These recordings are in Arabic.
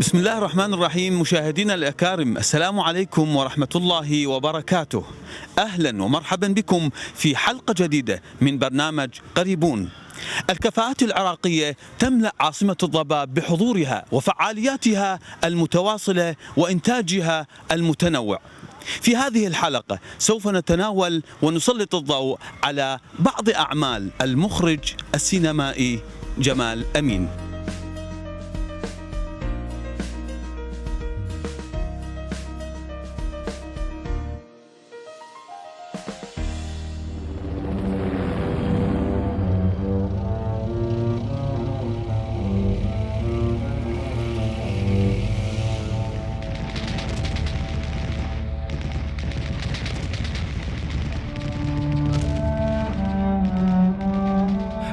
بسم الله الرحمن الرحيم. مشاهدينا الأكارم، السلام عليكم ورحمة الله وبركاته. أهلا ومرحبا بكم في حلقة جديدة من برنامج قريبون. الكفاءات العراقية تملأ عاصمة الضباب بحضورها وفعالياتها المتواصلة وإنتاجها المتنوع. في هذه الحلقة سوف نتناول ونسلط الضوء على بعض أعمال المخرج السينمائي جمال أمين.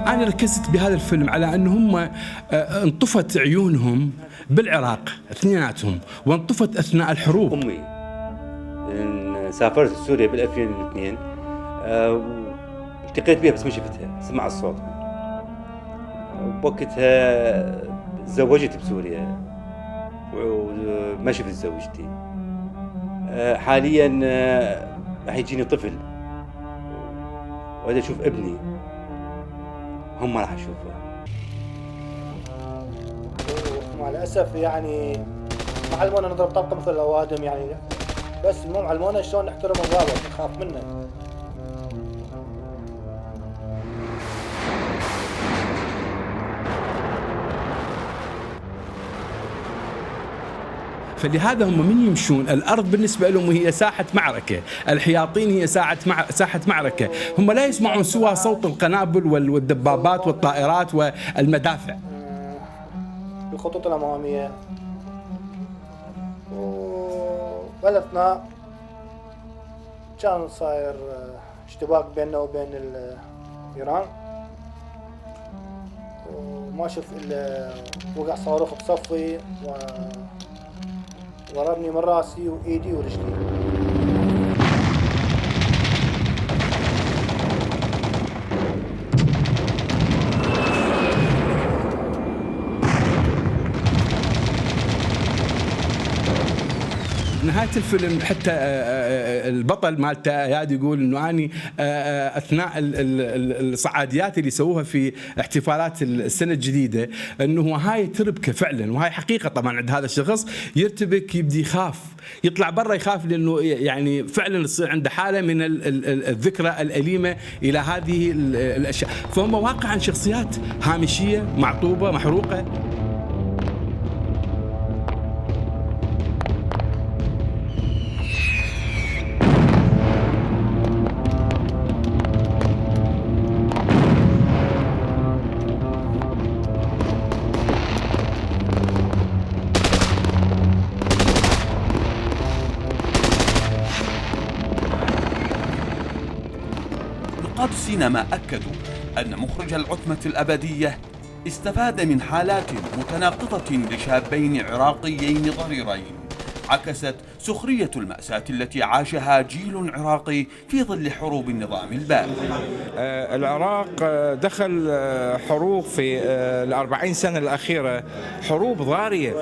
أنا ركزت بهذا الفيلم على أن هم انطفت عيونهم بالعراق اثنيناتهم، وانطفت أثناء الحروب. أمي سافرت سوريا بال 2002 التقيت بها بس ما شفتها، سمعت صوتها. بوقتها تزوجت بسوريا وما شفت زوجتي. حاليا راح يجيني طفل وأريد أشوف ابني، هم ما راح اشوفه. مع الاسف يعني ما علمونا نضرب طلقه مثل الاوادم يعني، بس مو علمونا شلون نحترم الضابط نخاف منه. فلهذا هم من يمشون الأرض بالنسبة لهم هي ساحة معركة، الحياطين هي ساحة معركة، هم لا يسمعون سوى صوت القنابل والدبابات والطائرات والمدافع. بالخطوط الأمامية وبالأثناء كان صاير اشتباك بيننا وبين إيران، وما شف إلا وقع صاروخ بصفي ضربني من راسي وايدي ورجلي. نهاية الفيلم حتى البطل مالته ياد يقول انه اني اثناء الصعاديات اللي سووها في احتفالات السنة الجديدة انه هاي تربكه فعلا، وهاي حقيقة طبعا عند هذا الشخص، يرتبك يبدي يخاف، يطلع برا يخاف، لانه يعني فعلا تصير عنده حالة من الذكرى الأليمة الى هذه الاشياء. فهم واقعا شخصيات هامشية معطوبة محروقة. نقاد السينما أكدوا أن مخرج العتمة الأبدية استفاد من حالات متناقضة لشابين عراقيين ضريرين عكست سخرية المأساة التي عاشها جيل عراقي في ظل حروب النظام البائد. العراق دخل حروب في ال40 سنة الأخيرة، حروب ضارية،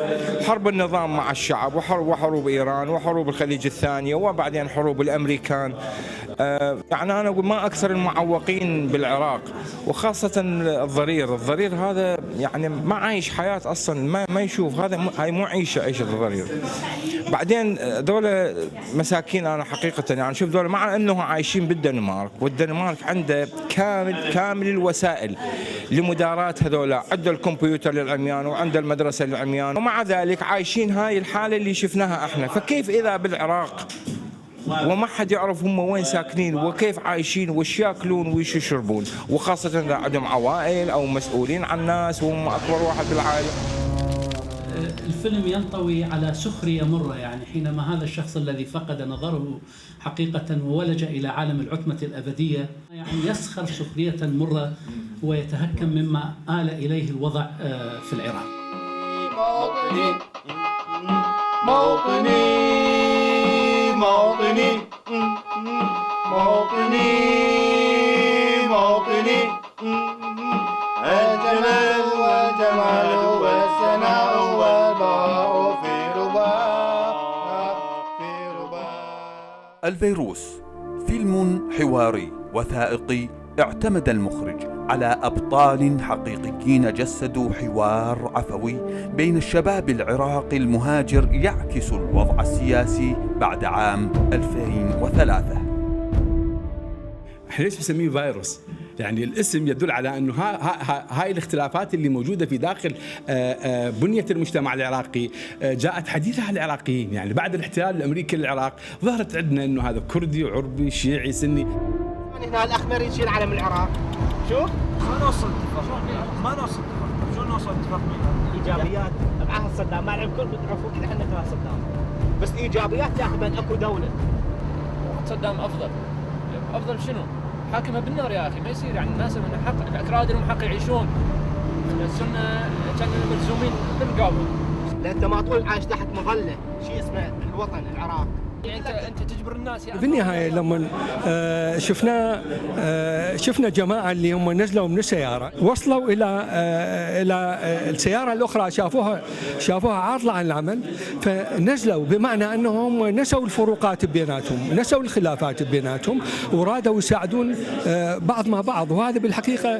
حرب النظام مع الشعب وحروب إيران وحروب الخليج الثانية وبعدين حروب الأمريكان. يعني أنا أقول ما أكثر المعوقين بالعراق، وخاصة الضرير هذا يعني ما عايش حياة أصلا، ما يشوف هاي مو عيشة الضرير. بعدين دولة مساكين، أنا حقيقة يعني شوف دولة مع أنه عايشين بالدنمارك، والدنمارك عنده كامل الوسائل لمداراة هذولا، عنده الكمبيوتر للعميان وعنده المدرسة للعميان، ومع ذلك عايشين هاي الحالة اللي شفناها احنا. فكيف إذا بالعراق وما حد يعرف هم وين ساكنين وكيف عايشين وش ياكلون وش يشربون، وخاصة إذا عندهم عوائل أو مسؤولين عن ناس وهم أكبر واحد بالعائلة. الفيلم ينطوي على سخرية مرة، يعني حينما هذا الشخص الذي فقد نظره حقيقة وولج إلى عالم العتمة الأبدية يعني يسخر سخرية مرة ويتهكم مما آل إليه الوضع في العراق. موطني موطني موطني موطني موطني الجمال والجمال والثناء والبهاء الفيروس فيلم حواري وثائقي اعتمد المخرج على أبطال حقيقيين جسدوا حوار عفوي بين الشباب العراقي المهاجر يعكس الوضع السياسي بعد عام 2003. احنا ليش بنسميه فيروس؟ يعني الاسم يدل على انه هاي الاختلافات اللي موجوده في داخل بنيه المجتمع العراقي جاءت حديثها على العراقيين، يعني بعد الاحتلال الامريكي للعراق ظهرت عندنا انه هذا كردي وعربي شيعي سني. هنا الاخضر يشيل علم العراق، شوف ما نوصل شو نوصل اتفاق ايجابيات بعهد صدام، مع العلم كلكم تعرفون اذا احنا كره صدام، بس ايجابيات تاخذ من اكو دوله. صدام افضل شنو؟ حاكمها بالنار يا اخي، ما يصير يعني الناس من حق الاكراد لهم حق يعيشون، السنه كانوا ملزومين بالقابل. لا انت ما طول عايش تحت مظله شيء اسمه الوطن العراق. يعني انت تجبر الناس يعني. في النهايه لما شفنا جماعه اللي هم نزلوا من السياره وصلوا الى السياره الاخرى، شافوها عاطله عن العمل فنزلوا، بمعنى انهم نسوا الفروقات بيناتهم، نسوا الخلافات بيناتهم ورادوا يساعدون بعض مع بعض. وهذا بالحقيقه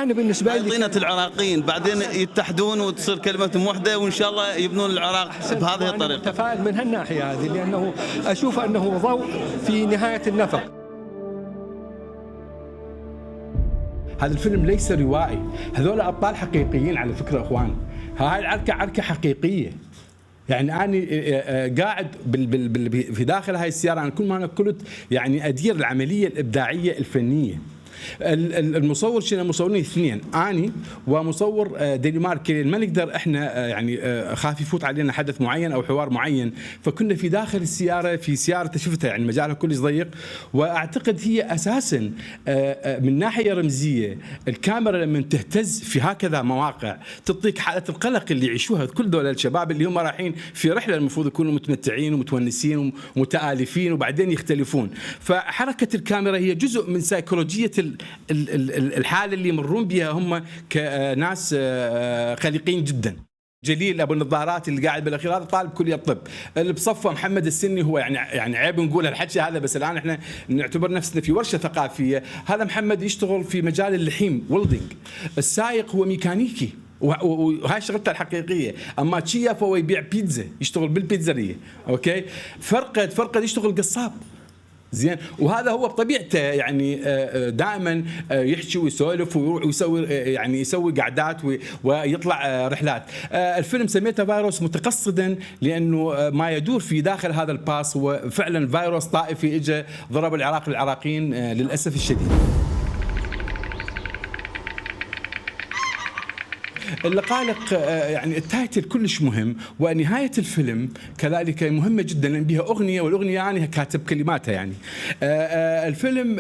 انا بالنسبه لي طينة العراقيين بعدين يتحدون وتصير كلمتهم واحده وان شاء الله يبنون العراق بهذه الطريقه. متفائل من هالناحيه هذه، لانه أشوف أنه ضوء في نهاية النفق. هذا الفيلم ليس روائي، هذول أبطال حقيقيين على فكرة أخوان. هاي العركة عركة حقيقية، يعني أنا قاعد في داخل هاي السيارة، أنا كل ما أنا قلت يعني أدير العملية الإبداعية الفنية. المصور شنو؟ مصورين اثنين، اني ومصور دنماركي. ما نقدر احنا يعني خاف يفوت علينا حدث معين او حوار معين، فكنا في داخل السياره، في سياره شفتها يعني مجالها كلش ضيق، واعتقد هي اساسا من ناحيه رمزيه الكاميرا لما تهتز في هكذا مواقع تعطيك حاله القلق اللي يعيشوها كل دول الشباب اللي هم رايحين في رحله المفروض يكونوا متمتعين ومتونسين ومتآلفين وبعدين يختلفون. فحركه الكاميرا هي جزء من سيكولوجيه الحالة اللي يمرون بها هم كناس خليقين جدا. جليل ابو النظارات اللي قاعد بالاخير هذا طالب كليه الطب، اللي بصفه محمد السني هو يعني عيب نقول الحكي هذا، بس الان احنا نعتبر نفسنا في ورشه ثقافيه. هذا محمد يشتغل في مجال اللحيم ويلدنج. السائق هو ميكانيكي وهاي شغلته الحقيقيه. اما تشيف هو يبيع بيتزا، يشتغل بالبيتزاريه. اوكي، فرقد يشتغل قصاب. زين، وهذا هو بطبيعته يعني دائما يحكي ويسولف ويروح ويسوي يعني يسوي قعدات ويطلع رحلات. الفيلم سميته فيروس متقصدا لانه ما يدور في داخل هذا الباص هو فعلا فيروس طائفي اجى ضرب العراق العراقيين للاسف الشديد. اللقالق يعني التايتل كلش مهم، ونهاية الفيلم كذلك مهمة جدا لأن بها أغنية، والأغنية يعني كاتب كلماتها. يعني الفيلم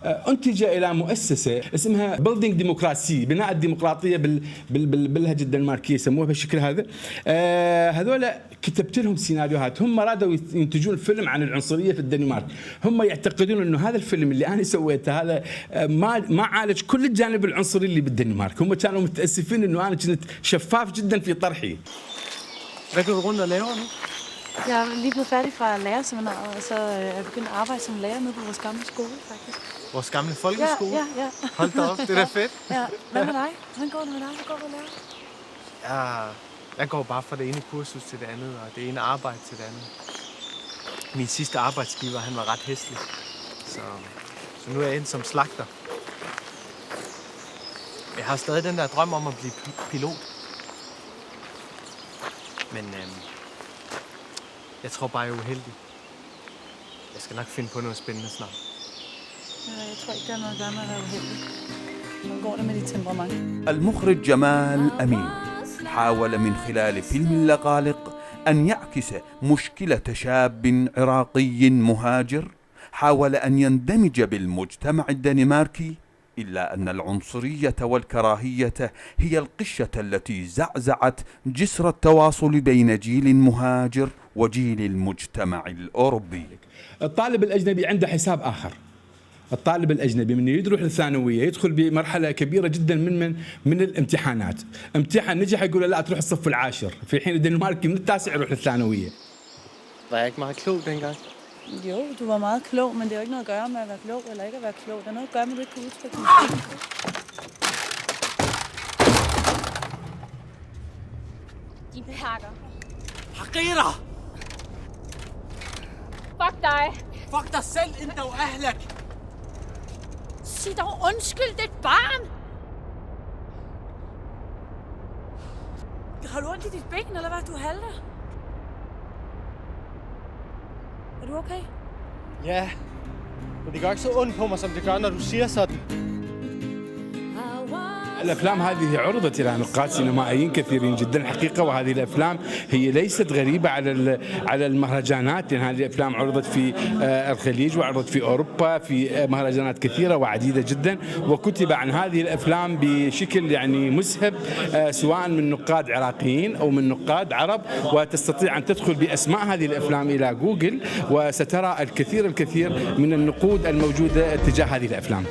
أنتج إلى مؤسسة اسمها بيلدينج ديمقراسي، بناء الديمقراطية باللهجة الدنماركية يسموها بالشكل هذا. هذول كتبت لهم سيناريوهات، هم رادوا ينتجون فيلم عن العنصرية في الدنمارك. هم يعتقدون أنه هذا الفيلم اللي أنا سويته هذا ما عالج كل الجانب العنصري اللي بالدنمارك. هم كانوا متأسفين انه انا كنت شفاف جدا في طرحي. Hvad går du rundt og laver nu? Jeg er lige blevet færdig fra lærerseminaret, og så er jeg begyndt at arbejde som lærer nede på vores gamle skole, faktisk. Vores gamle folkeskole? Ja. Hold da op, det er da fedt. Ja. Hvad med dig? Hvordan går det med dig? Hvad går du og laver? Jeg går bare fra det ene kursus til det andet, og det ene arbejde til det andet. Min sidste arbejdsgiver, han var ret hæslig, så nu er jeg endt som slagter. Jeg har stadig den der drøm om at blive pilot. Men jeg tror bare, jeg er uheldig. Jeg skal nok finde på noget spændende snart. Jeg tror ikke, der er noget at gøre med at være uheldig. Hvordan går det med dit temperament? المخرج جمال أمين حاول من خلال فيلم اللقالق أن يعكس مشكلة شاب عراقي مهاجر حاول أن يندمج بالمجتمع الدنماركي، إلا أن العنصرية والكراهية هي القشة التي زعزعت جسر التواصل بين جيل مهاجر وجيل المجتمع الأوروبي. الطالب الأجنبي عنده حساب آخر. الطالب الأجنبي من يروح للثانوية يدخل بمرحلة كبيرة جدا من الامتحانات. امتحان نجح يقول لا تروح الصف العاشر، في حين الدنماركي من التاسع يروح للثانوية. Var jeg ikke meget klog dengang? Jo, du var meget klog, men det er jo ikke noget at gøre med at være klog eller ikke at være klog. Det er noget at gøre med, at du ikke kan udtrykke din følelser. De pakker. حقيرة. Fuck dig. Fuck dig selv, انت واهلك. Sig dog undskyld, det er et barn. Har du ondt i dit ben, eller hvad? Du halter. Er du okay? Ja, men det gør ikke så ondt på mig, som det gør, når du siger sådan. الافلام هذه عرضت الى نقاد سينمائيين كثيرين جدا حقيقه، وهذه الافلام هي ليست غريبه على المهرجانات، لان هذه الافلام عرضت في الخليج وعرضت في اوروبا في مهرجانات كثيره وعديده جدا، وكتب عن هذه الافلام بشكل يعني مسهب سواء من نقاد عراقيين او من نقاد عرب، وتستطيع ان تدخل باسماء هذه الافلام الى جوجل وسترى الكثير من النقود الموجوده تجاه هذه الافلام.